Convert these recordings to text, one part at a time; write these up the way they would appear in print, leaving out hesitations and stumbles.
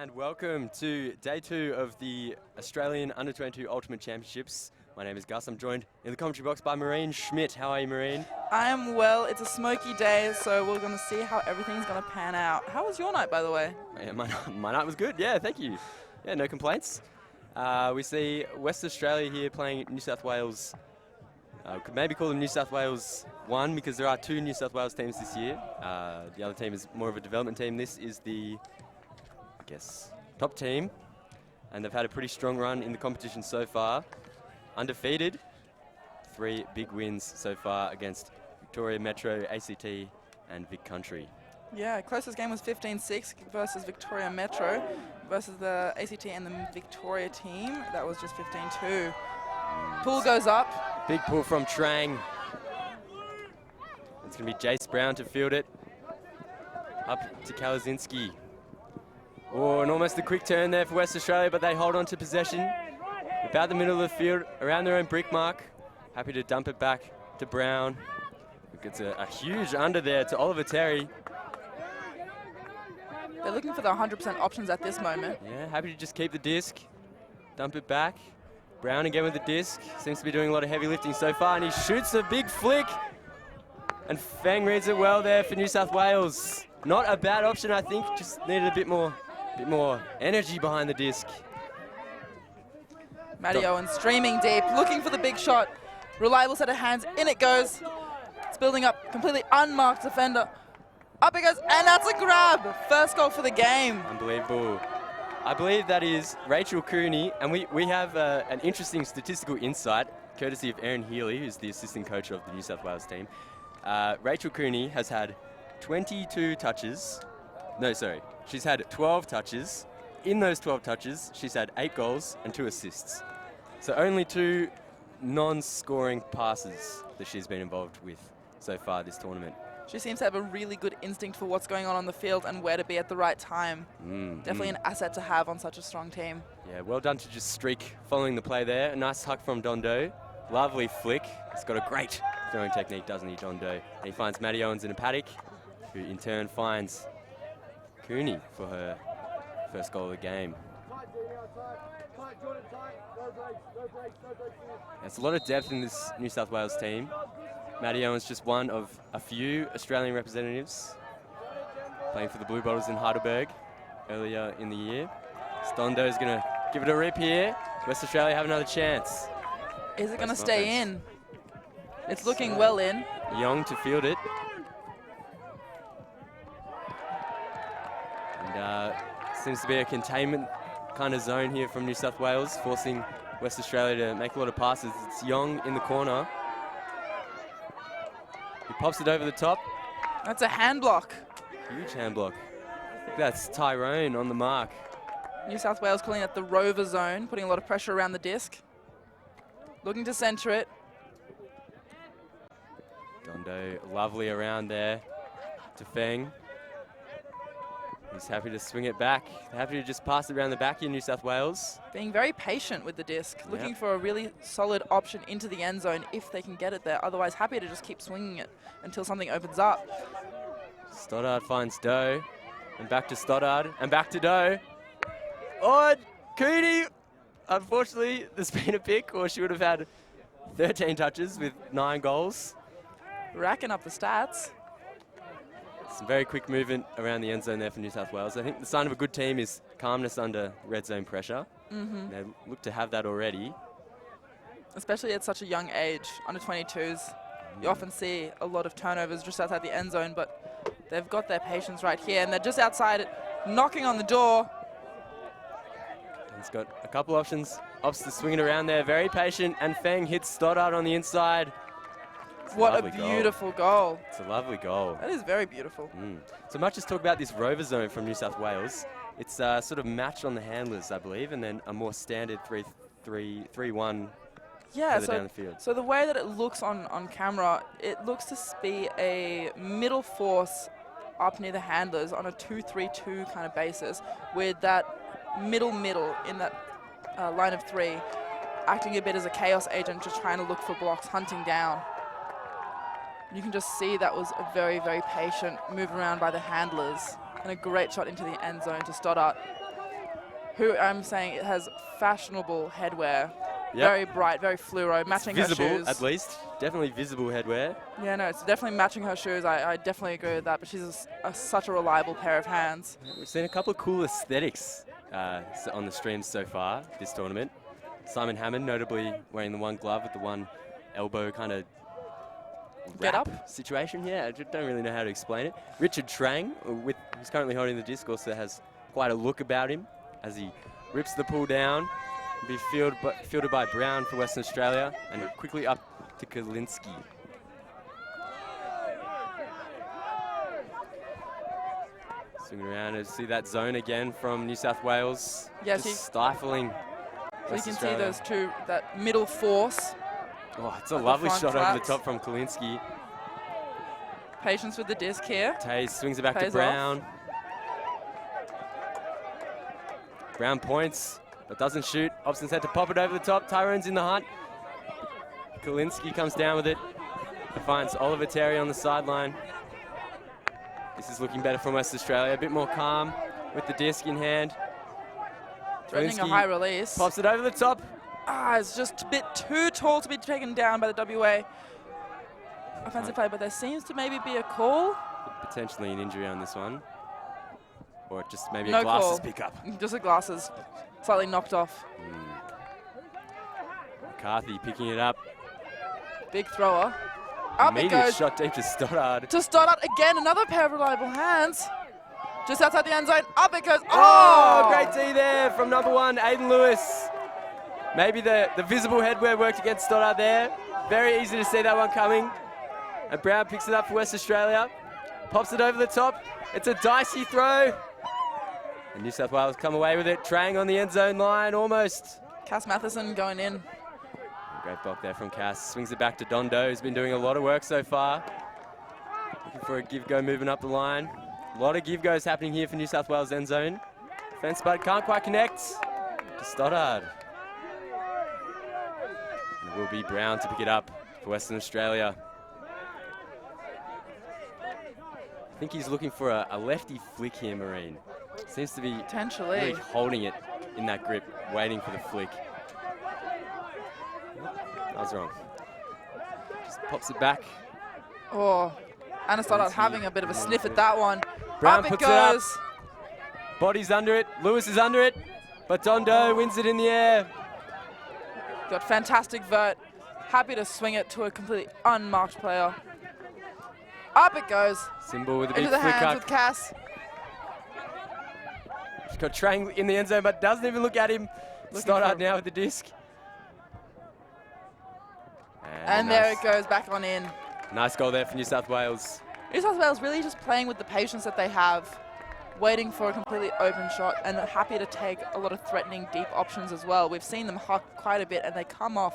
And welcome to day 2 of the Australian Under-22 Ultimate Championships. My name is Gus. I'm joined in the commentary box by Maureen Schmidt. How are you, Maureen? I am well. It's a smoky day, so we're going to see how everything's going to pan out. How was your night, by the way? Yeah, my night was good. Yeah, thank you. Yeah, no complaints. We see West Australia here playing New South Wales. Could maybe call them New South Wales 1 because there are 2 New South Wales teams this year. The other team is more of a development team. This is the, I guess, top team. And they've had a pretty strong run in the competition so far. Undefeated. 3 big wins so far against Victoria Metro, ACT and Vic Country. Yeah, closest game was 15-6 versus Victoria Metro versus the ACT and the Victoria team. That was just 15-2. Pull goes up. Big pull from Trang. It's going to be Jace Brown to field it. Up to Kalazinski. Oh, and almost a quick turn there for West Australia, but they hold on to possession. About the middle of the field, around their own brick mark. Happy to dump it back to Brown. It's a huge under there to Oliver Terry. They're looking for the 100% options at this moment. Yeah, happy to just keep the disc, dump it back. Brown again with the disc. Seems to be doing a lot of heavy lifting so far, and he shoots a big flick. And Feng reads it well there for New South Wales. Not a bad option, I think. Just needed a bit more energy behind the disc. Matty Owen streaming deep, looking for the big shot. Reliable set of hands, in it goes. It's building up, completely unmarked defender. Up it goes, and that's a grab. First goal for the game. Unbelievable. I believe that is Rachel Cooney, and we have an interesting statistical insight, courtesy of Erin Healy, who's the assistant coach of the New South Wales team. Rachel Cooney has had 22 touches. No, sorry. She's had 12 touches. In those 12 touches, she's had 8 goals and 2 assists. So only 2 non-scoring passes that she's been involved with so far this tournament. She seems to have a really good instinct for what's going on the field and where to be at the right time. Definitely an asset to have on such a strong team. Yeah, well done to just streak following the play there. A nice huck from Dondo. Lovely flick. He's got a great throwing technique, doesn't he, Dondo? And he finds Matty Owens in a paddock, who in turn finds Cooney for her first goal of the game. There's a lot of depth in this New South Wales team. Matty Owens just one of a few Australian representatives playing for the Blue Bottles in Heidelberg earlier in the year. Stondo's going to give it a rip here. West Australia have another chance. Is it going to stay in? It's looking well in. Young to field it. And seems to be a containment kind of zone here from New South Wales, forcing West Australia to make a lot of passes. It's Young in the corner. He pops it over the top. That's a hand block. Huge hand block. I think that's Tyrone on the mark. New South Wales calling it the rover zone, putting a lot of pressure around the disc. Looking to centre it. Dondo lovely around there to Feng. He's happy to swing it back. Happy to just pass it around the back here in New South Wales. Being very patient with the disc, looking for a really solid option into the end zone if they can get it there. Otherwise, happy to just keep swinging it until something opens up. Stoddard finds Doe. And back to Stoddard. And back to Doe. Oh, Cooney! Unfortunately, there's been a pick, or she would have had 13 touches with 9 goals. Racking up the stats. Some very quick movement around the end zone there for New South Wales. I think the sign of a good team is calmness under red zone pressure. They look to have that already. Especially at such a young age, under 22s. You often see a lot of turnovers just outside the end zone, but they've got their patience right here, and they're just outside it, knocking on the door. He's got a couple options. Opts to swing it around there. Very patient, and Feng hits Stoddard on the inside. What a beautiful goal. It's a lovely goal. That is very beautiful. So much as talk about this rover zone from New South Wales, it's sort of matched on the handlers, I believe, and then a more standard 3-1 further down the field. So the way that it looks on camera, it looks to be a middle force up near the handlers on a 2-3-2 kind of basis, with that middle in that line of 3 acting a bit as a chaos agent, just trying to look for blocks, hunting down. You can just see that was a very, very patient move around by the handlers, and a great shot into the end zone to Stoddart. who I'm saying it has fashionable headwear. Yep. Very bright, very fluoro, matching her Visible, shoes. at least. Definitely visible headwear. Yeah, no, it's definitely matching her shoes. I definitely agree with that, but she's such a reliable pair of hands. We've seen a couple of cool aesthetics on the streams so far this tournament. Simon Hammond notably wearing the one glove with the one elbow kind of Get up situation. Yeah, I don't really know how to explain it. Richard Trang, who's currently holding the disc, also has quite a look about him as he rips the pull down. Be fielded by Brown for Western Australia, and quickly up to Kalinski. Swinging around and see that zone again from New South Wales. Yes, just stifling. So you can Australia. see those two, that middle force. Oh, it's a lovely front shot over the flaps. top from Kalinski. Patience with the disc here. Taze swings it back to Pays Brown. Brown points, but doesn't shoot. Hobson's had to pop it over the top. Tyrone's in the hunt. Kalinski comes down with it. Finds Oliver Terry on the sideline. This is looking better from West Australia. A bit more calm with the disc in hand. Threatening a Kalinski high release. pops it over the top. It's just a bit too tall to be taken down by the WA offensive play, but there seems to maybe be a call. Potentially an injury on this one. Or just maybe No a glasses call. pickup. Just the glasses slightly knocked off. McCarthy picking it up. Big thrower. Up it Immediate goes shot deep to Stoddard. to Stoddard again. Another pair of reliable hands. Just outside the end zone. Up it goes. Oh, great D there from number 1, Aiden Lewis. Maybe the visible headwear worked against Stoddard there. Very easy to see that one coming. And Brown picks it up for West Australia. Pops it over the top. It's a dicey throw. And New South Wales come away with it. Trang on the end zone line, almost. Cass Matheson going in. Great block there from Cass. Swings it back to Dondo, who's been doing a lot of work so far. Looking for a give-go moving up the line. A lot of give-goes happening here for New South Wales end zone. Fence, but can't quite connect to Stoddard. And it will be Brown to pick it up for Western Australia. I think he's looking for a lefty flick here, Marine. Seems to be Potentially. really holding it in that grip, waiting for the flick. I was wrong. Just pops it back. Oh, Anna Stoddard having a bit of a sniff at that one. Brown up it puts it up. goes. Body's under it. Lewis is under it. But Dondo wins it in the air. Got fantastic vert. Happy to swing it to a completely unmarked player. Up it goes. Symbol with a big Into the flick hands up. with Cass. She's got Trang in the end zone, but doesn't even look at him. Looking Stoddard for- now with the disc. And there it goes, back on in. Nice goal there for New South Wales. New South Wales really just playing with the patience that they have, waiting for a completely open shot, and happy to take a lot of threatening deep options as well. We've seen them huck quite a bit, and they come off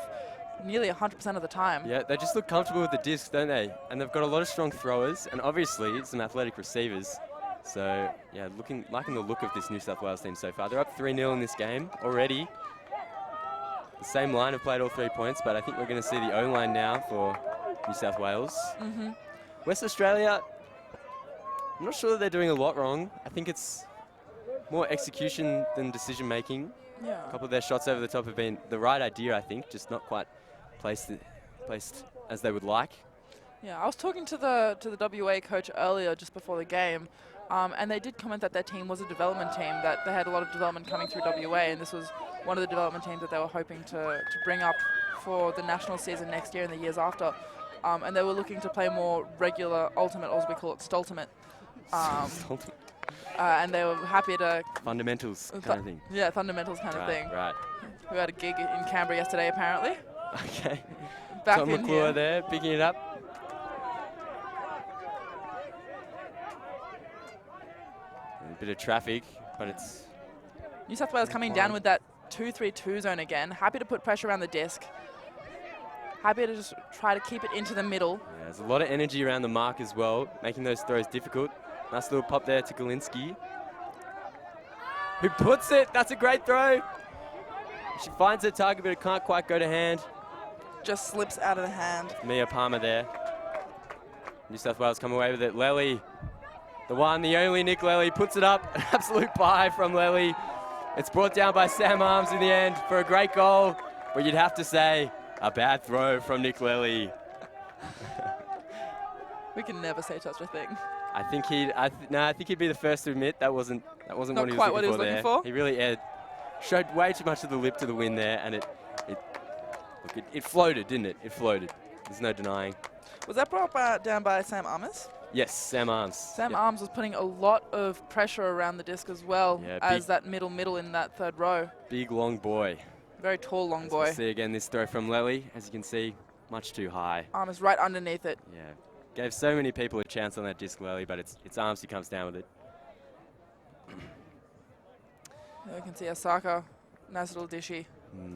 nearly 100% of the time. Yeah, they just look comfortable with the disc, don't they? And they've got a lot of strong throwers, and obviously some athletic receivers. So, yeah, liking the look of this New South Wales team so far. They're up 3-0 in this game already. The same line have played all 3 points, but I think we're going to see the O-line now for New South Wales. West Australia, I'm not sure that they're doing a lot wrong. I think it's more execution than decision making. Yeah. A couple of their shots over the top have been the right idea, I think, just not quite placed as they would like. Yeah, I was talking to the WA coach earlier, just before the game, and they did comment that their team was a development team, that they had a lot of development coming through WA, and this was one of the development teams that they were hoping to bring up for the national season next year and the years after. And they were looking to play more regular ultimate, or as we call it, stultimate. And they were happy to... Fundamentals kind of thing. Yeah, fundamentals kind of thing. Right. We had a gig in Canberra yesterday, apparently. Okay. Back Tom in McClure here. there, picking it up. A bit of traffic, but it's... New South Wales coming down with that 2-3-2 zone again. Happy to put pressure around the disc. Happy to just try to keep it into the middle. Yeah, there's a lot of energy around the mark as well, making those throws difficult. Nice little pop there to Kalinski, who puts it. That's a great throw. She finds her target, but it can't quite go to hand. Just slips out of the hand. Mia Palmer there. New South Wales come away with it. Lely, the one, the only Nick Lely, puts it up. An absolute buy from Lely. It's brought down by Sam Arms in the end for a great goal, but you'd have to say a bad throw from Nick Lely. We can never say such a thing. I think he'd be the first to admit that wasn't Not what he was quite looking what he was for looking there. for. He really showed way too much of the lip to the wind there, and it floated, didn't it? It floated. There's no denying. Was that brought down by Sam Arms? Yes, Sam Arms. Sam Yep. Arms was putting a lot of pressure around the disc as well as that middle in that third row. Big, long boy. Very tall, long As boy. we'll see again this throw from Lely, as you can see, much too high. Arms right underneath it. Yeah, gave so many people a chance on that disc, Lely, but it's Arms who comes down with it. There you can see Osaka, nice little dishy.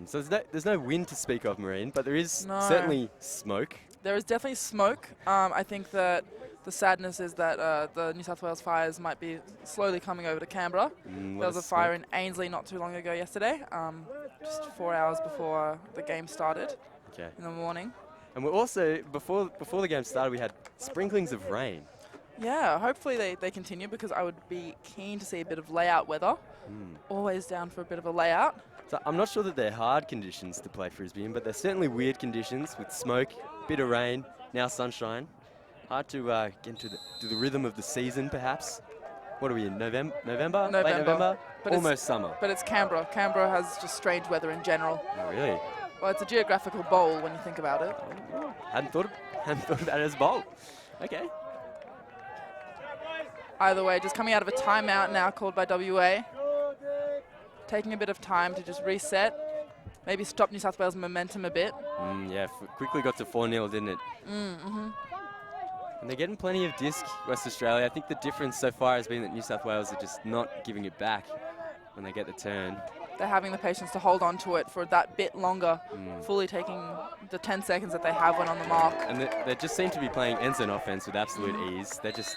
So there's no wind to speak of, Marine, but there is certainly smoke. There is definitely smoke. I think that the sadness is that the New South Wales fires might be slowly coming over to Canberra. There was a fire in Ainslie not too long ago yesterday, just 4 hours before the game started in the morning. And we're also, before the game started, we had sprinklings of rain. Yeah, hopefully they continue because I would be keen to see a bit of layout weather. Always down for a bit of a layout. So I'm not sure that they're hard conditions to play Frisbee in, but they're certainly weird conditions with smoke, bit of rain, now sunshine. Hard to get into the rhythm of the season, perhaps. What are we in, November? Late November? But almost summer. But it's Canberra. Canberra has just strange weather in general. Oh, really? Well, it's a geographical bowl when you think about it. Hadn't thought about it as a bowl. Okay. Either way, just coming out of a timeout now called by WA. Taking a bit of time to just reset. Maybe stop New South Wales' momentum a bit. Yeah, quickly got to 4-0, didn't it? And they're getting plenty of disc, West Australia. I think the difference so far has been that New South Wales are just not giving it back when they get the turn. They're having the patience to hold on to it for that bit longer, fully taking the 10 seconds that they have when on the mark. And they just seem to be playing end zone offense with absolute ease. They're just,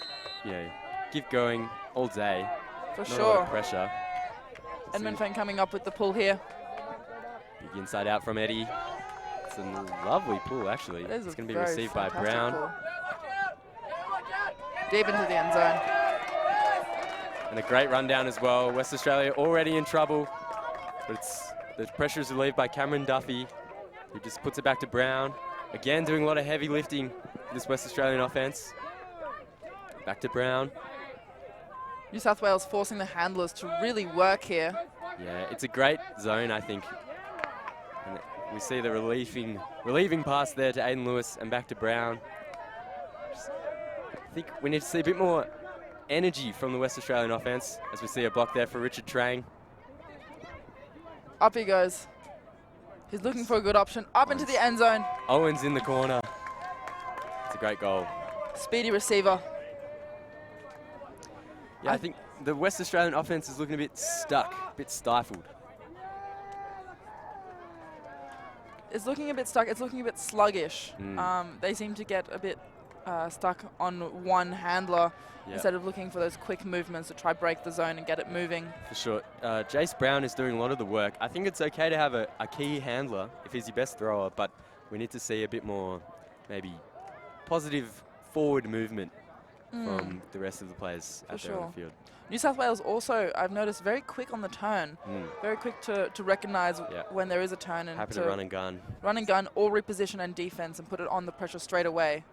keep going all day. For not sure. A lot of pressure. Edmund Feng coming up with the pull here. Big inside out from Eddie. It's a lovely pull, actually. It's going to be received by Brown. Pull. Deep into the end zone. And a great rundown as well. West Australia already in trouble. But the pressure is relieved by Cameron Duffy, who just puts it back to Brown. Again, doing a lot of heavy lifting for this West Australian offense. Back to Brown. New South Wales forcing the handlers to really work here. Yeah, it's a great zone, I think. And we see the relieving pass there to Aiden Lewis and back to Brown. I think we need to see a bit more energy from the West Australian offense, as we see a block there for Richard Trang. Up he goes. He's looking for a good option. Up into the end zone. Owens in the corner. It's a great goal. Speedy receiver. Yeah, I think the West Australian offense is looking a bit stuck, a bit stifled. It's looking a bit stuck. It's looking a bit sluggish. They seem to get a bit stuck on one handler instead of looking for those quick movements to try break the zone and get it moving. For sure. Jace Brown is doing a lot of the work. I think it's okay to have a key handler if he's your best thrower, but we need to see a bit more maybe positive forward movement from the rest of the players out there on the field. New South Wales also, I've noticed, very quick on the turn. Very quick to recognise when there is a turn. And happy to run and gun. Run and gun or reposition and defence and put it on the pressure straight away.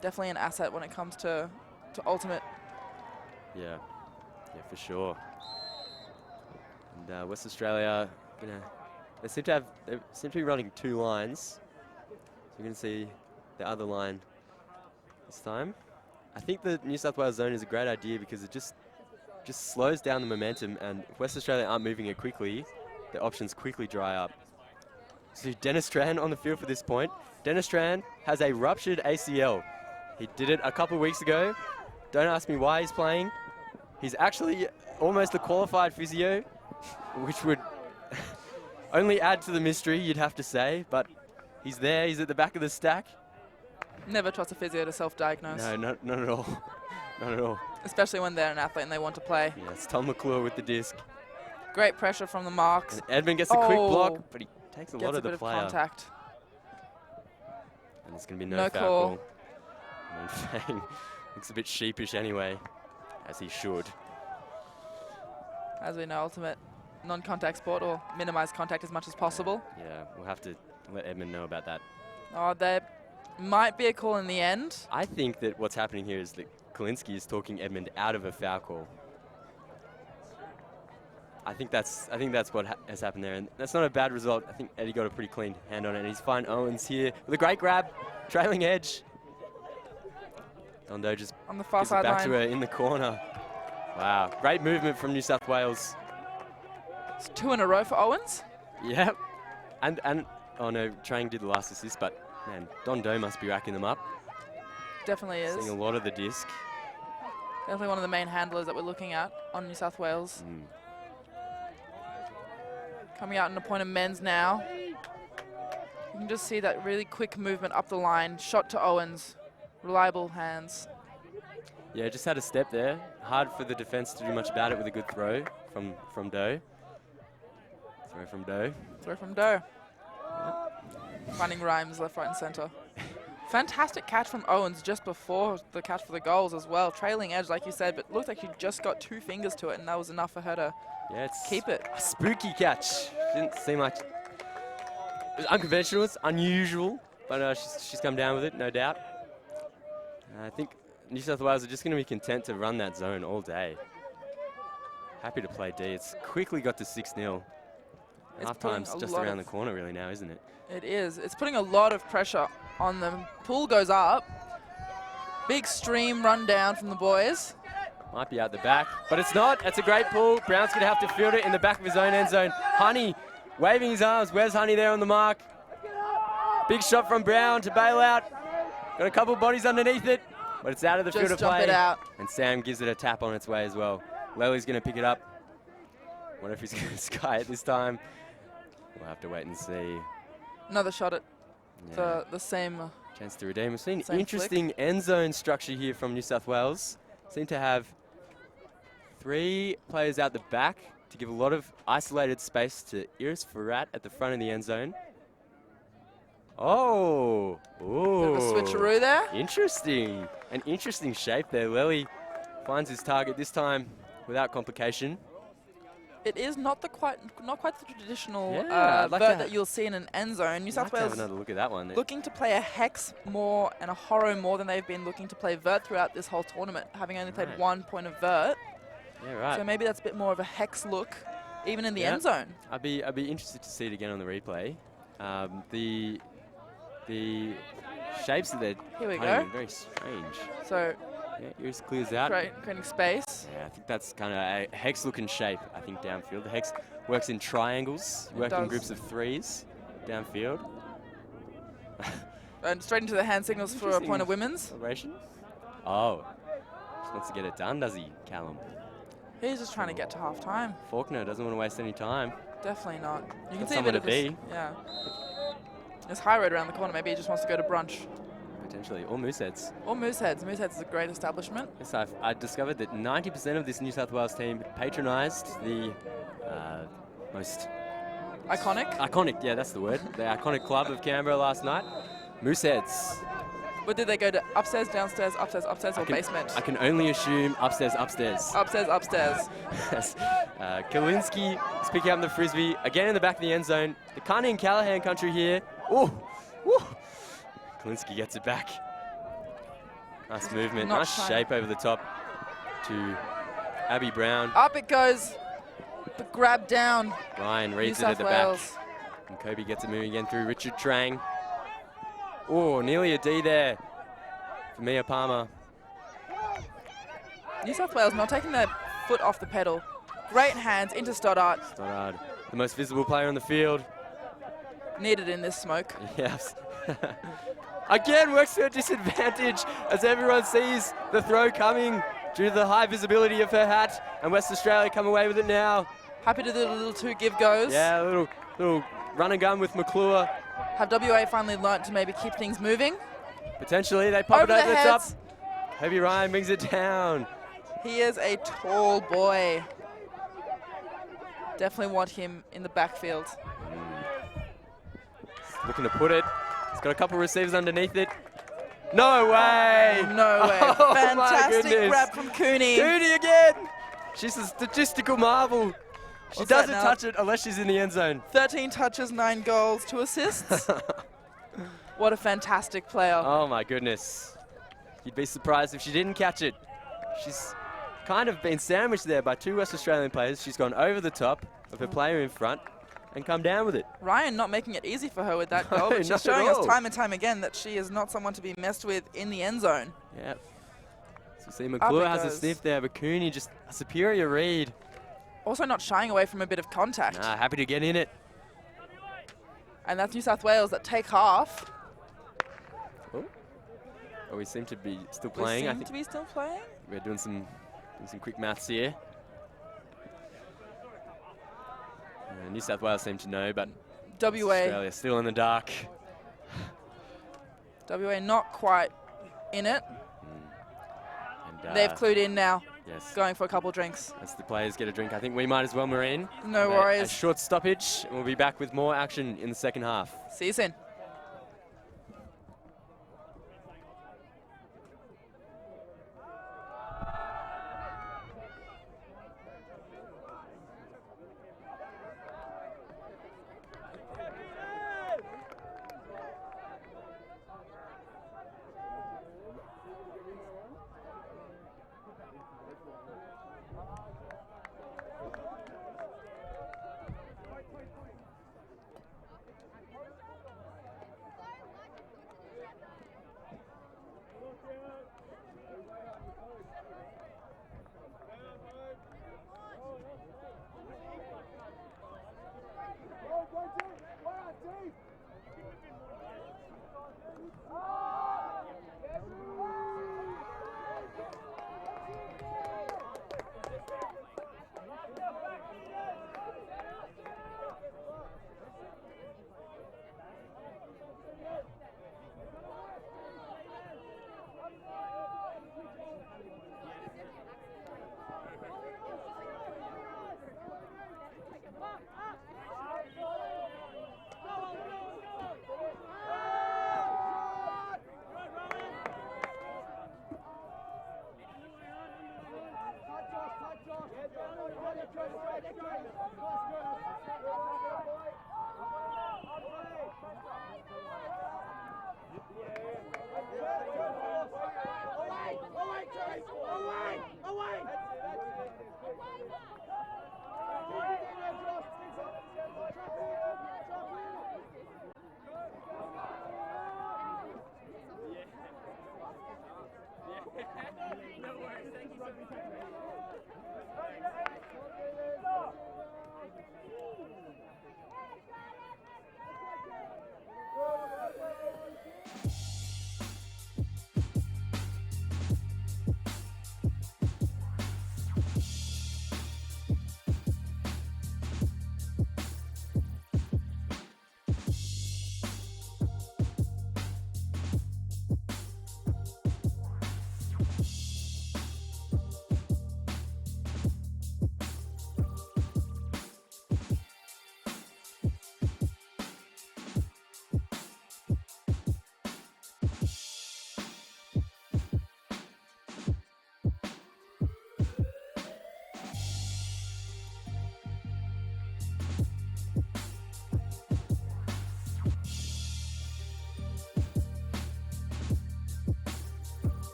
Definitely an asset when it comes to ultimate. Yeah, for sure. And West Australia, they seem to be running two lines. So we're going to see the other line this time. I think the New South Wales zone is a great idea because it just slows down the momentum, and if West Australia aren't moving it quickly, the options quickly dry up. So Dennis Strand on the field for this point. Dennis Strand has a ruptured ACL. He did it a couple of weeks ago. Don't ask me why he's playing. He's actually almost a qualified physio, which would only add to the mystery, you'd have to say, but he's there, he's at the back of the stack. Never trust a physio to self-diagnose. No, not at all. Not at all. Especially when they're an athlete and they want to play. Yeah, it's Tom McClure with the disc. Great pressure from the marks. And Edmund gets a quick block, but he takes a lot of the player. Contact. And there's going to be no foul call. And Fang looks a bit sheepish anyway, as he should. As we know, ultimate non-contact sport or minimize contact as much as possible. Yeah, we'll have to let Edmund know about that. Oh, there might be a call in the end. I think that what's happening here is that Kalinski is talking Edmund out of a foul call. I think that's what has happened there, and that's not a bad result. I think Eddie got a pretty clean hand on it, and he's fine. Owens here with a great grab, trailing edge. Dondo just on the far gives it back sideline to her in the corner. Wow, great movement from New South Wales. It's 2 in a row for Owens. Yep, and oh no, Trang did the last assist, but man, Dondo must be racking them up. Definitely is. Seeing a lot of the disc. Definitely one of the main handlers that we're looking at on New South Wales. Coming out in a point of men's now. You can just see that really quick movement up the line. Shot to Owens. Reliable hands. Yeah, just had a step there. Hard for the defense to do much about it with a good throw from Doe. Throw from Doe. Throw from Doe. Finding rhymes left, right, and center. Fantastic catch from Owens just before the catch for the goals as well. Trailing edge, like you said, but looked like she just got 2 fingers to it, and that was enough for her to keep it. A spooky catch. Didn't seem like it was unconventional. It's unusual, but she's come down with it, no doubt. I think New South Wales are just going to be content to run that zone all day. Happy to play D. It's quickly got to 6-0. Half-time's just around the corner really now, isn't it? It is. It's putting a lot of pressure on them. Pool goes up. Big stream run down from the boys. Might be out the back, but it's not. It's a great pull. Brown's going to have to field it in the back of his own end zone. Honey waving his arms. Where's Honey there on the mark? Big shot from Brown to bail out. Got a couple bodies underneath it, but it's out of the field of play. It out. And Sam gives it a tap on its way as well. Lely's going to pick it up. Wonder if he's going to sky it this time. We'll have to wait and see. Another shot at the same. Chance to redeem. We've seen interesting end zone structure here from New South Wales. Seem to have 3 players out the back to give a lot of isolated space to Iris Farrat at the front of the end zone. Oh, ooh. Bit of a switcheroo there. Interesting. An interesting shape there. Lely finds his target this time without complication. It is not quite the traditional I'd like vert that you'll see in an end zone. New South Wales have another look at that one. Looking to play a hex more and a horror more than they've been looking to play vert throughout this whole tournament, having only played 1 point of vert. Yeah, right. So maybe that's a bit more of a hex look, even in the end zone. I'd be interested to see it again on the replay. The shapes that they're go. very strange. So yeah, Iris clears out. Creating space. Yeah, I think that's kind of a hex-looking shape, I think, downfield. The hex works in triangles, works in groups of 3s downfield. And straight into the hand signals for a point of women's. Celebration. Oh, just wants to get it done, does he, Callum? He's just trying to get to half-time. Faulkner doesn't want to waste any time. Definitely not. You can Got see somewhere a bit to of be. Yeah. There's High Road around the corner. Maybe he just wants to go to brunch. Potentially, or Mooseheads. Or Mooseheads. Mooseheads is a great establishment. Yes, I discovered that 90% of this New South Wales team patronised the most... Iconic? Yeah, that's the word. The iconic club of Canberra last night. Mooseheads. But did they go to upstairs, downstairs, upstairs, or basement? I can only assume upstairs. Upstairs. Yes. Kalinski is picking up the frisbee again in the back of the end zone. The Carney and Callahan country here. Oh, Kalinski gets it back. Nice movement, nice shape over the top to Abby Brown. Up it goes. The grab down. Ryan reads it at the back. And Kobe gets it moving again through Richard Trang. Oh, nearly a D there for Mia Palmer. New South Wales not taking their foot off the pedal. Great hands into Stoddart. Stoddart, the most visible player on the field. Needed in this smoke. Yes. Again, works to her disadvantage as everyone sees the throw coming due to the high visibility of her hat. And West Australia come away with it now. Happy to do the little 2 give goes. Yeah, a little run and gun with McClure. Have WA finally learnt to maybe keep things moving? Potentially, they pop it over the top. heads. Kobe Ryan brings it down. He is a tall boy. Definitely want him in the backfield. Looking to put it. He's got a couple receivers underneath it. No way! No way. Oh, fantastic grab from Cooney. Cooney again! She's a statistical marvel. She What's that doesn't now? touch it unless she's in the end zone. 13 touches, 9 goals, 2 assists. What a fantastic player. Oh my goodness. You'd be surprised if she didn't catch it. She's kind of been sandwiched there by 2 West Australian players. She's gone over the top of her player in front and come down with it. Ryan not making it easy for her with that goal, but not she's at showing us all. time and time again that she is not someone to be messed with in the end zone. Yeah. So see, McClure it has a goes. sniff there, but Cooney just a superior read. Also not shying away from a bit of contact. Nah, happy to get in it. And that's New South Wales that take half. Oh, we seem to be still We playing. I seem think to be still playing. we're doing some quick maths here. New South Wales seem to know, but WA Australia still in the dark. WA not quite in it. And, They've clued in now, yes. going for a couple drinks. As the players get a drink, I think we might as well, Maureen. No A worries. short stoppage, and we'll be back with more action in the second half. See you soon.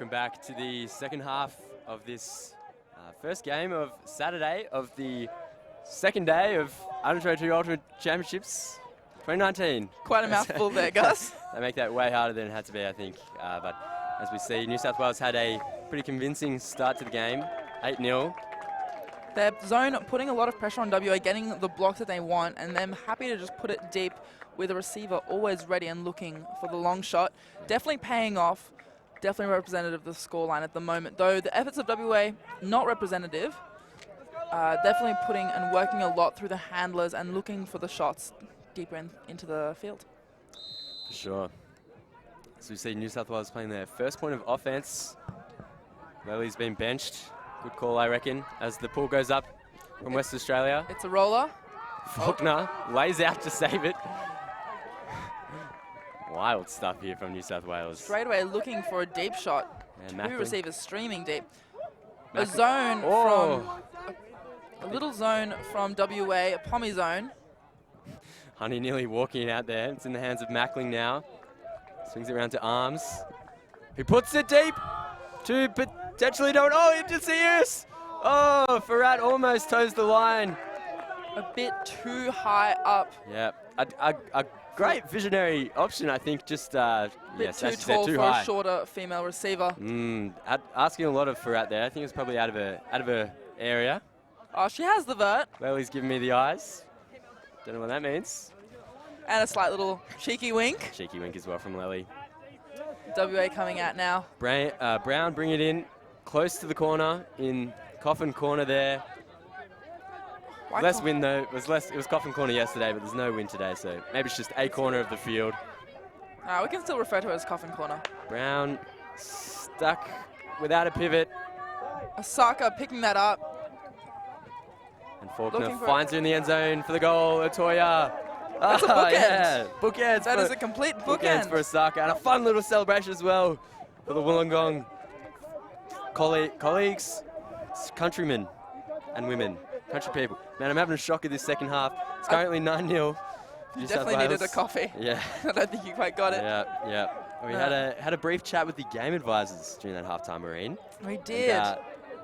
Welcome back to the second half of this first game of Saturday of the second day of AU22 Ultimate Championships 2019. Quite a mouthful there, Gus. They make that way harder than it had to be, I think. But as we see, New South Wales had a pretty convincing start to the game, 8-0. Their zone putting a lot of pressure on WA, getting the blocks that they want, and them happy to just put it deep with a receiver always ready and looking for the long shot. Definitely paying off. Definitely representative of the scoreline at the moment, though the efforts of WA not representative. Definitely putting and working a lot through the handlers and looking for the shots deeper into the field. For sure. So we see New South Wales playing their first point of offense. Lely's been benched. Good call, I reckon, as the pull goes up from West Australia. It's a roller. Faulkner lays out to save it. Wild stuff here from New South Wales. Straight away looking for a deep shot. And Two Macklin. receivers streaming deep. Macklin. A zone Oh. from a little zone from WA, a pommy zone. Honey nearly walking out there. It's in the hands of Mackling now. Swings it around to Arms. He puts it deep to potentially don't. Oh, Interseus! Oh, Farad almost toes the line. A bit too high up. Yeah, a great visionary option, I think. Just Bit yes, too as you said, tall too for high. a shorter female receiver. Asking a lot of Farad there. I think it's probably out of a area. Oh, she has the vert. Lely's giving me the eyes. Don't know what that means. And a slight little cheeky wink. Cheeky wink as well from Lely. WA coming out now. Brown bring it in close to the corner in Coffin corner there. Less wind though. It was Coffin corner yesterday, but there's no wind today, so maybe it's just a corner of the field. We can still refer to it as Coffin corner. Brown stuck without a pivot. Osaka picking that up. And Faulkner Looking for finds her in the end zone for the goal. Latoya. That's a bookend. Yeah. Bookends. That for, is a complete bookends bookend. for Osaka. And a fun little celebration as well for the Wollongong colleagues, countrymen and women, country people. Man, I'm having a shock of this second half. It's currently 9-0. You definitely needed a coffee. Yeah. I don't think you quite got it. Yeah. We had a brief chat with the game advisors during that halftime, Marine. We did. And,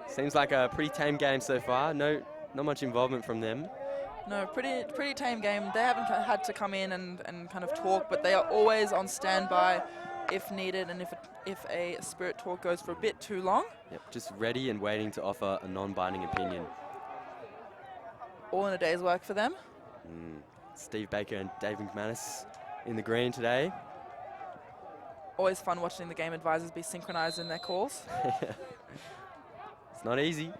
seems like a pretty tame game so far. Not much involvement from them. No, pretty tame game. They haven't had to come in and kind of talk, but they are always on standby if needed, and if a spirit talk goes for a bit too long. Yep, just ready and waiting to offer a non-binding opinion. All in a day's work for them. Steve Baker and Dave McManus in the green today. Always fun watching the game advisors be synchronized in their calls. It's not easy.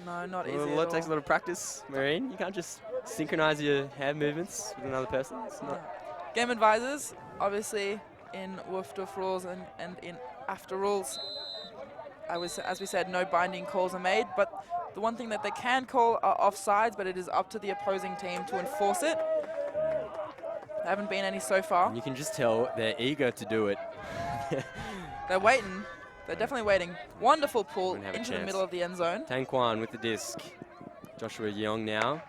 No, not easy It at takes a all. lot of practice, Marine. You can't just synchronize your hand movements with another person. It's not. Game advisors, obviously, in WFDF rules and in AFTER rules, as we said, no binding calls are made, but the one thing that they can call are offsides, but it is up to the opposing team to enforce it. There haven't been any so far. And you can just tell they're eager to do it. They're waiting. They're definitely waiting. Wonderful pull Wouldn't have a into the chance. middle of the end zone. Tang Kwan with the disc. Joshua Young now.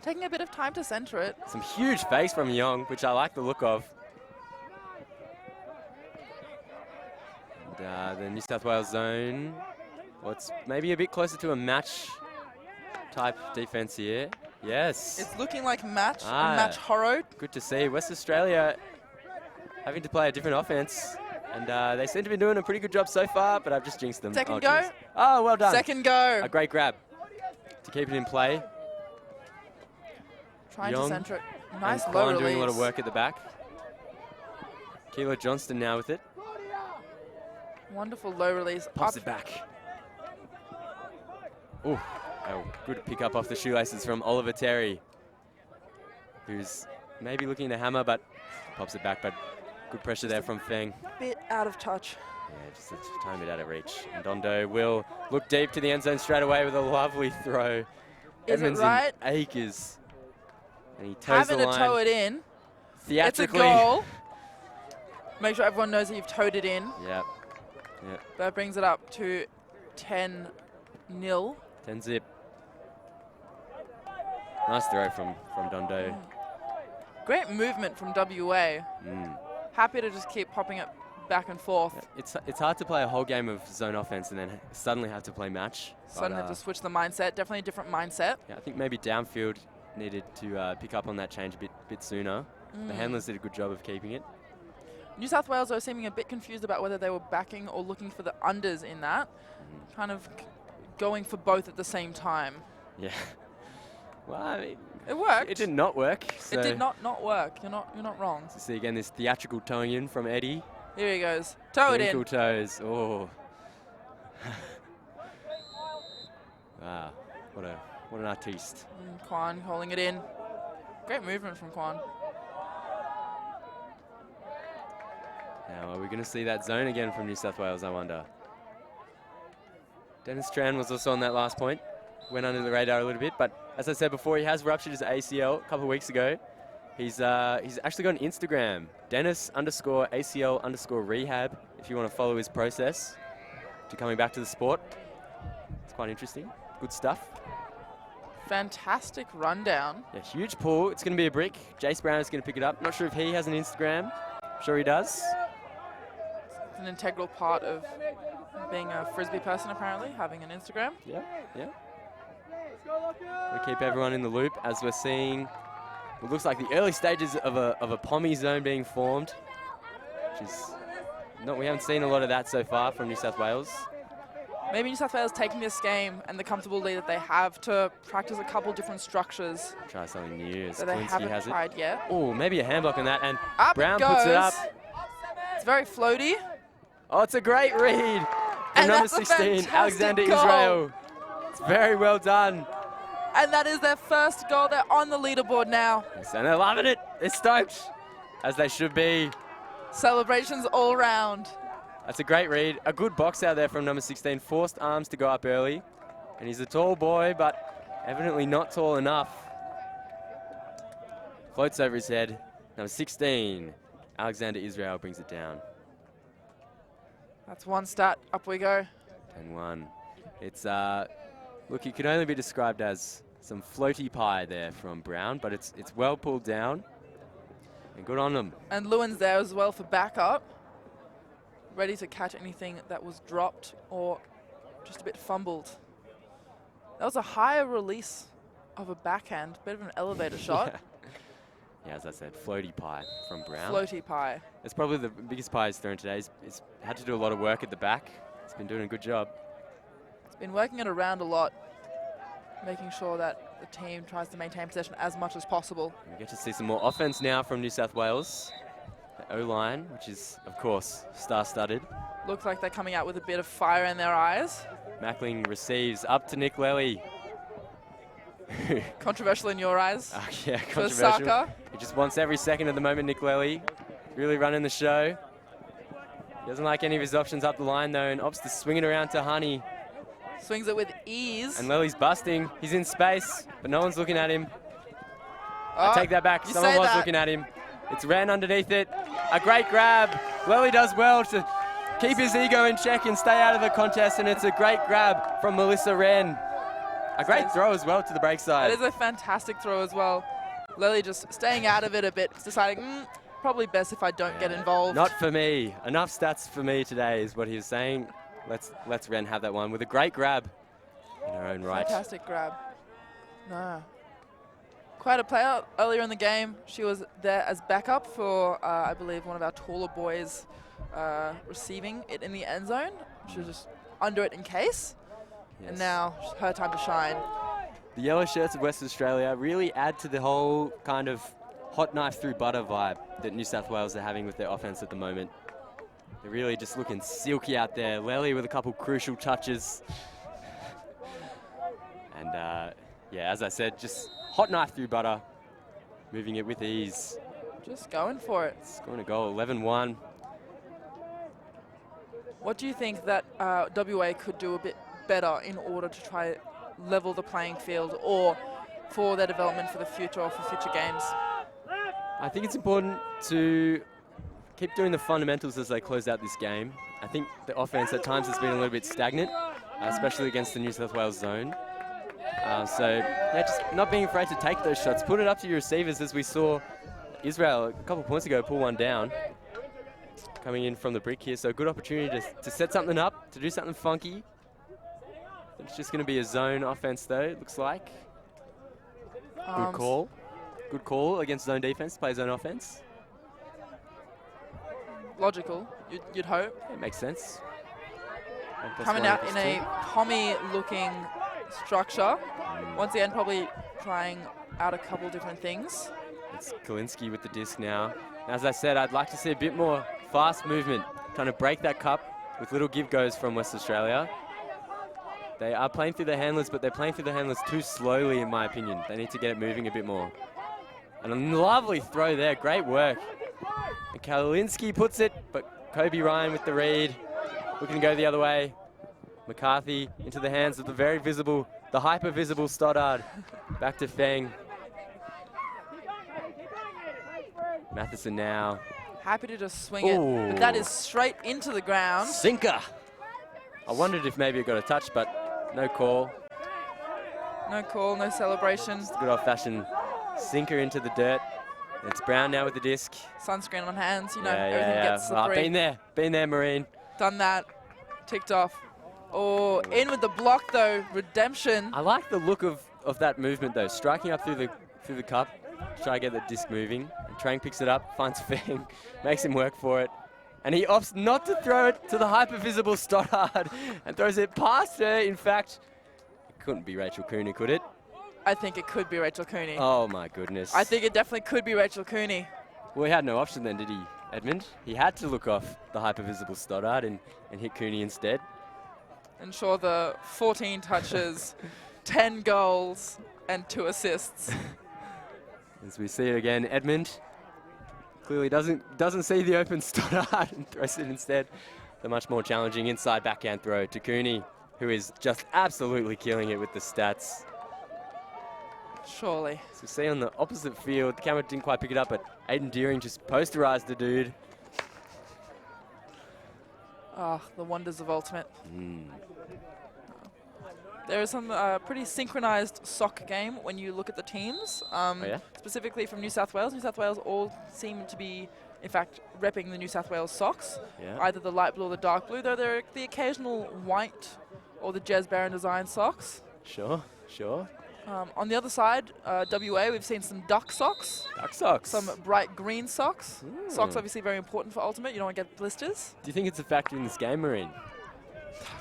Taking a bit of time to center it. Some huge face from Young, which I like the look of. And, the New South Wales zone. What's maybe a bit closer to a match type defense here. Yes. It's looking like match, Ah. and match horror. Good to see. West Australia having to play a different offense. And they seem to be doing a pretty good job so far, but I've just jinxed them. Second go. Geez. Oh, well done. Second go. A great grab to keep it in play. Trying Young to center it. Nice and low Kwan release. doing a lot of work at the back. Kilo Johnston now with it. Wonderful low release. Pops Up. it back. Ooh, good pick up off the shoelaces from Oliver Terry, who's maybe looking to hammer, but pops it back. But good pressure there from Feng. Bit out of touch. Yeah, just a tiny bit out of reach. And Dondo will look deep to the end zone straight away with a lovely throw. Is it Edmonds right? and Akers. And he toes Having the to line. toe it in. It's a Theatrically. goal. Make sure everyone knows that you've towed it in. Yep. That brings it up to 10-0. 10-zip. Nice throw from Dondo. Great movement from WA. Mm. Happy to just keep popping it back and forth. It's hard to play a whole game of zone offense and then suddenly have to play match. Suddenly have to switch the mindset. Definitely a different mindset. Yeah, I think maybe downfield needed to pick up on that change a bit sooner. The handlers did a good job of keeping it. New South Wales are seeming a bit confused about whether they were backing or looking for the unders in that. Kind of going for both at the same time. Yeah. Well, I mean, it worked. It did not work. So it did not work. You're not wrong. So see again this theatrical towing in from Eddie. Here he goes. Toe it in. Twinkle toes. Oh. Wow. What an artiste. Quan holding it in. Great movement from Quan. Now, are we going to see that zone again from New South Wales, I wonder? Dennis Tran was also on that last point. Went under the radar a little bit, but as I said before, he has ruptured his ACL a couple of weeks ago. He's actually got an Instagram, Dennis_ACL_rehab, if you want to follow his process to coming back to the sport. It's quite interesting. Good stuff. Fantastic rundown. Yeah, huge pull. It's going to be a brick. Jace Brown is going to pick it up. Not sure if he has an Instagram. I'm sure he does. It's an integral part of being a Frisbee person, apparently, having an Instagram. Yeah. We keep everyone in the loop as we're seeing what looks like the early stages of a pommy zone being formed, which is we haven't seen a lot of that so far from New South Wales. Maybe New South Wales taking this game and the comfortable lead that they have to practice a couple different structures. Try something new. That they haven't tried yet. Oh, maybe a hand block on that, and up Brown puts it up. It's very floaty. Oh, it's a great read from number 16, Alexander Israel. It's very well done. And that is their first goal. They're on the leaderboard now. Yes, and they're loving it. They're stoked, as they should be. Celebrations all round. That's a great read. A good box out there from number 16. Forced arms to go up early. And he's a tall boy, but evidently not tall enough. Floats over his head. Number 16, Alexander Israel brings it down. That's one stat. Up we go. 10-1. It's, look, it could only be described as some floaty pie there from Brown, but it's well pulled down. And good on them. And Lewin's there as well for backup. Ready to catch anything that was dropped or just a bit fumbled. That was a higher release of a backhand, bit of an elevator shot. Yeah, as I said, floaty pie from Brown. Floaty pie. It's probably the biggest pie he's thrown today. He's had to do a lot of work at the back. He's been doing a good job. He's been working it around a lot, making sure that the team tries to maintain possession as much as possible. We get to see some more offense now from New South Wales. The O-line, which is, of course, star-studded. Looks like they're coming out with a bit of fire in their eyes. Mackling receives up to Nick Lely. Controversial in your eyes. Yeah, controversial. For Saka. He just wants every second at the moment, Nick Lely. Really running the show. He doesn't like any of his options up the line, though, and opts to swing it around to Honey. Swings it with ease. And Lely's busting. He's in space, but no one's looking at him. I take that back. Someone was looking at him. It's ran underneath it. A great grab. Lely does well to keep his ego in check and stay out of the contest, and it's a great grab from Melissa Wren. A great throw as well to the break side. It is a fantastic throw as well. Lely just staying out of it a bit, deciding, probably best if I don't get involved. Not for me. Enough stats for me today is what he was saying. Let's Wren have that one with a great grab in her own right. Fantastic grab. No. Quite a player earlier in the game. She was there as backup for, I believe, one of our taller boys receiving it in the end zone. She was just under it in case. Yes. And now her time to shine. The yellow shirts of Western Australia really add to the whole kind of hot knife through butter vibe that New South Wales are having with their offense at the moment. They're really just looking silky out there. Lely with a couple crucial touches. And yeah, as I said, just hot knife through butter, moving it with ease. Just going for it. Scoring a goal, 11-1. What do you think that WA could do a bit better in order to try level the playing field, or for their development for the future or for future games? I think it's important to keep doing the fundamentals as they close out this game. I think the offense at times has been a little bit stagnant, especially against the New South Wales zone. So yeah, just not being afraid to take those shots. Put it up to your receivers, as we saw Israel a couple of points ago pull one down. coming in from the brick here, so good opportunity to set something up, to do something funky. It's just going to be a zone offense though, it looks like. Good call. Good call against zone defense, play zone offense. Logical, you'd hope. It makes sense. Coming out in a pommy-looking structure. Once again, probably trying out a couple different things. It's Kalinski with the disc now. As I said, I'd like to see a bit more fast movement, trying to break that cup with little give-goes from West Australia. They are playing through their handlers, but they're playing through their handlers too slowly, in my opinion. They need to get it moving a bit more. And a lovely throw there, great work. And Kalinski puts it, but Kobe Ryan with the read. Looking to go the other way. McCarthy into the hands of the very visible, the hyper-visible Stoddard. Back to Feng. Matheson now. Happy to just swing it, but that is straight into the ground. Sinker. I wondered if maybe it got a touch, but no call. No call, no celebration. Just a good old-fashioned sinker into the dirt. It's Brown now with the disc. Sunscreen on hands, you know, everything gets slippery. Been there, Marine. Done that, ticked off. Oh, in with the block though, redemption. I like the look of that movement though, striking up through the cup, try to get the disc moving. And Trang picks it up, finds Feng, makes him work for it. And he opts not to throw it to the hyper-visible Stoddard and throws it past her. In fact, it couldn't be Rachel Cooney, could it? I think it could be Rachel Cooney. Oh my goodness. I think it definitely could be Rachel Cooney. Well, he had no option then, did he, Edmund? He had to look off the hyper-visible Stoddard and hit Cooney instead. Ensure the 14 touches, 10 goals, and 2 assists. As we see it again, Edmund clearly doesn't see the open Stoddard and throws it instead. The much more challenging inside backhand throw to Cooney, who is just absolutely killing it with the stats. Surely. So we see on the opposite field, the camera didn't quite pick it up, but Aiden Deering just posterized the dude. Ah, the wonders of Ultimate. There is some pretty synchronized soccer game when you look at the teams. Specifically from New South Wales. New South Wales all seem to be, in fact, repping the New South Wales socks. Either the light blue or the dark blue, though there are the occasional white or the Jez Barron design socks. Sure. On the other side, WA, we've seen some duck socks. Duck socks. Some bright green socks. Socks obviously very important for Ultimate. You don't want to get blisters. Do you think it's a factor in this game, Marine?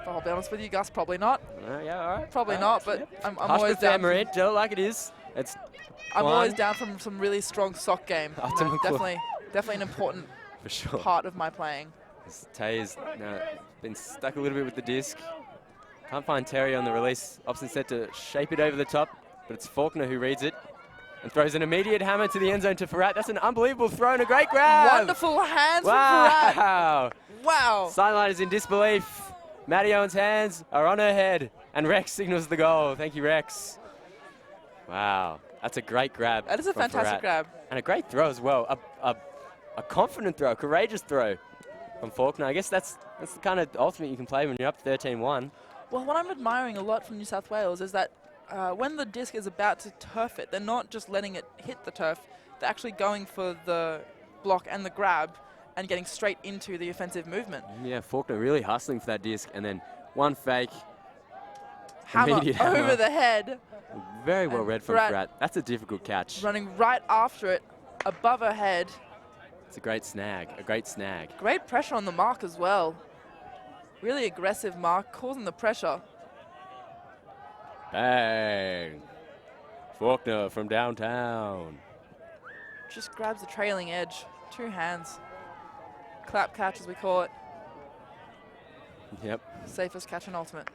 I'll be honest with you, Gus, probably not. Yeah, all right. Probably not, but I'm always down. down. Marine, tell it like it is. I'm always down from some really strong sock game. Definitely an important for sure part of my playing. Tay has been stuck a little bit with the disc. Can't find Terry on the release. Option set to shape it over the top, but it's Faulkner who reads it and throws an immediate hammer to the end zone to Farrat. That's an unbelievable throw and a great grab. Wonderful hands from Farrat. Wow. Sideline is in disbelief. Maddie Owen's hands are on her head, and Rex signals the goal. Thank you, Rex. Wow, that's a great grab. That is a fantastic grab. And a great throw as well. A confident throw, a courageous throw from Faulkner. I guess that's the kind of ultimate you can play when you're up 13-1. Well, what I'm admiring a lot from New South Wales is that when the disc is about to turf it, they're not just letting it hit the turf, they're actually going for the block and the grab and getting straight into the offensive movement. Yeah, Faulkner really hustling for that disc, and then one fake. Hammer over the head. Very well read from Farrat. That's a difficult catch. Running right after it, above her head. It's a great snag, Great pressure on the mark as well. Really aggressive mark, causing the pressure. Bang. Faulkner from downtown. Just grabs the trailing edge. 2 hands. Clap catch, as we call it. Yep. Safest catch in Ultimate.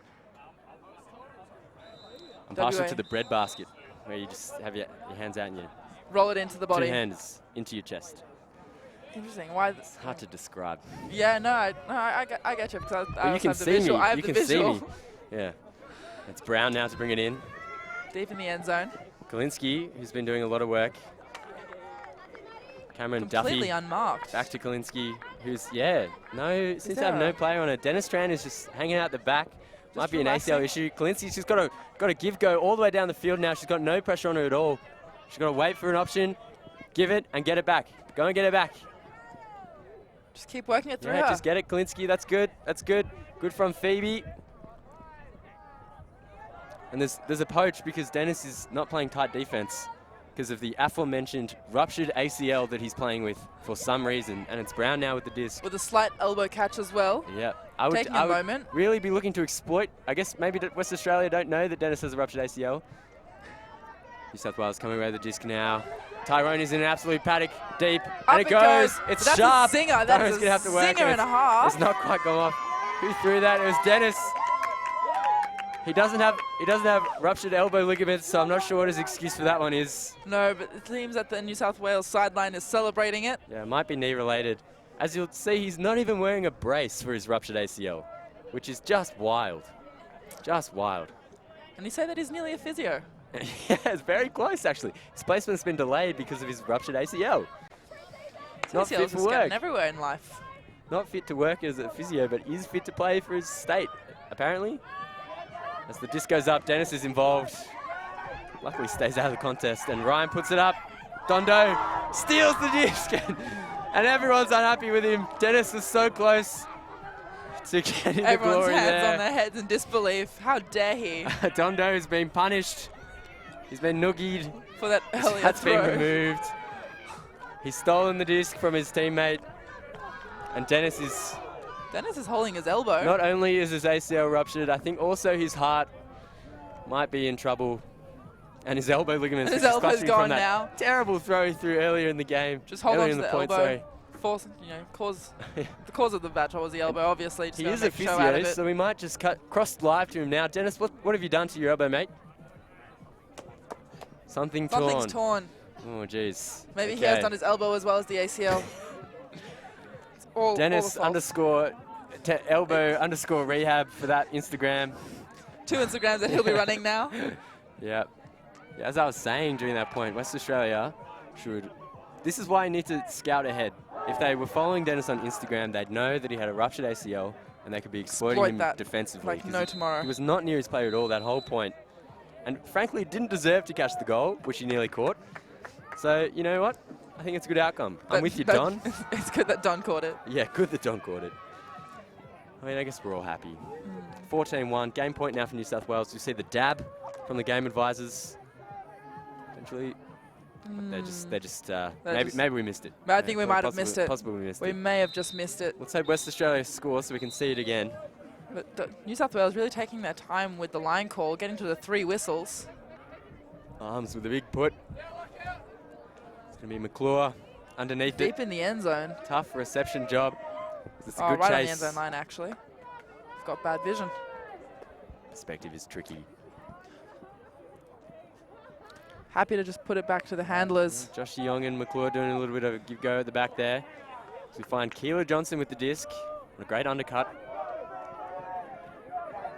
I'm partial to the bread basket, where you just have your hands out and you roll it into the body. 2 hands into your chest. Interesting. Why? It's hard to describe. Yeah, no, I get you. Because you can see me. You can see me. Yeah. It's Brown now to bring it in. Deep in the end zone. Kalinski, who's been doing a lot of work. Cameron Duffy. Completely unmarked. Back to Kalinski, who's, seems to have no player on it. Dennis Strand is just hanging out the back. Might be relaxing. An ACL issue. Kalinski's just got to give go all the way down the field now. She's got no pressure on her at all. She's got to wait for an option, give it, and get it back. Go and get it back. Just keep working it through Yeah, her. just get it, Kalinsky. That's good. That's good. Good from Phoebe. And there's a poach because Dennis is not playing tight defense because of the aforementioned ruptured ACL that he's playing with for some reason. And it's Brown now with the disc. With a slight elbow catch as well. Yeah. Taking a moment. Really be looking to exploit. I guess maybe West Australia don't know that Dennis has a ruptured ACL. New South Wales coming away with the disc now. Tyrone is in an absolute paddock deep. Up And it goes. It's that's sharp. a zinger. That is a gonna have to work zinger and a half. It's not quite gone off. Who threw that? It was Dennis. He doesn't have ruptured elbow ligaments, so I'm not sure what his excuse for that one is. No, but it seems that the New South Wales sideline is celebrating it. Yeah, it might be knee related. As you'll see, he's not even wearing a brace for his ruptured ACL, which is just wild. Just wild. And you say that he's nearly a physio. Yeah, it's very close actually. His placement's been delayed because of his ruptured ACL. It's not fit for work. Everywhere in life. Not fit to work as a physio, but is fit to play for his state, apparently. As the disc goes up, Dennis is involved. Luckily stays out of the contest, and Ryan puts it up. Dondo steals the disc, and everyone's unhappy with him. Dennis was so close to getting the Everyone's glory hands there. on their heads in disbelief. How dare he? Dondo has been punished. He's been noogied. For that earlier That's throw. been removed. He's stolen the disc from his teammate, and Dennis is holding his elbow. not only is his ACL ruptured, I think also his heart might be in trouble, and his elbow ligaments. His which is elbow's clutching gone from that now. Terrible throw through earlier in the game. Just hold earlier on in to the point, elbow. sorry. Force, the cause of the battle was the elbow, obviously. Just He gotta is a make a show out of physio, it. so we might just cross live to him now. Dennis, what have you done to your elbow, mate? Something's torn. Oh, jeez. Maybe he has done his elbow as well as the ACL. It's all Dennis all the fault. elbow underscore rehab for that Instagram. 2 Instagrams that he'll be running now. Yeah. Yeah. As I was saying during that point, West Australia should. This is why you need to scout ahead. If they were following Dennis on Instagram, they'd know that he had a ruptured ACL, and they could be exploiting him that defensively. like no tomorrow. He was not near his player at all that whole point, and frankly didn't deserve to catch the goal, which he nearly caught. So you know what? I think it's a good outcome. I'm with you, Don. It's good that Don caught it. Yeah, good that Don caught it. I mean, I guess we're all happy. 14-1, game point now for New South Wales. You see the dab from the game advisors. Eventually, maybe we missed it. But I think we might have missed it. Possibly we missed it. We may have just missed it. Let's hope West Australia score so we can see it again. But New South Wales really taking their time with the line call, getting to the 3 whistles. Arms with a big put. It's going to be McClure underneath Deep in the end zone. Tough reception job. It's a good right chase. on the end zone line, actually. He's got bad vision. Perspective is tricky. Happy to just put it back to the handlers. Josh Young and McClure doing a little bit of a give go at the back there. So we find Keeler Johnson with the disc. A great undercut.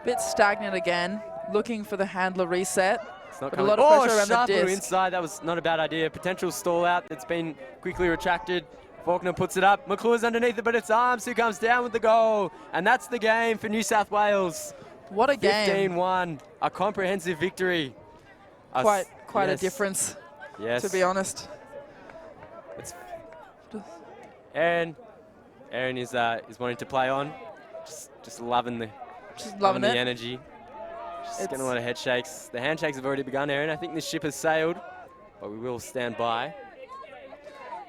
Bit stagnant again. Looking for the handler reset. It's not but coming. a lot of pressure around the sharp little disc. inside. That was not a bad idea. Potential stall out that's been quickly retracted. Faulkner puts it up. McClure's underneath it, but it's Arms who comes down with the goal. And that's the game for New South Wales. What a game. 15-1. A comprehensive victory. Quite yes. a difference, yes. to be honest. Aaron is wanting to play on. Just loving the energy. Just getting a lot of head shakes. The handshakes have already begun, Aaron. I think this ship has sailed, but we will stand by.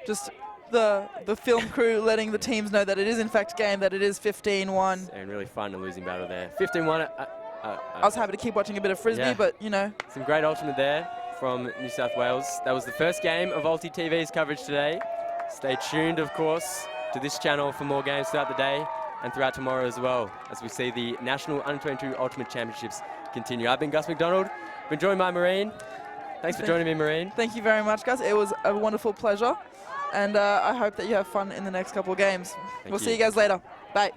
Just the film crew letting the teams know that it is in fact game, that it is 15-1. Aaron really fighting a losing battle there. 15-1. I was happy to keep watching a bit of Frisbee, but you know. Some great ultimate there from New South Wales. That was the first game of Alti TV's coverage today. Stay tuned, of course, to this channel for more games throughout the day and throughout tomorrow as well, as we see the National Under-22 Ultimate Championships continue. I've been Gus McDonald. Been joined by Marine. Thanks for joining me, Marine. Thank you very much, Gus. It was a wonderful pleasure, and I hope that you have fun in the next couple of games. We'll see you guys later. Bye.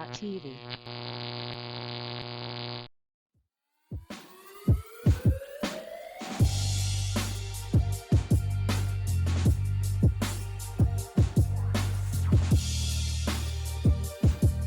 NSW.TV.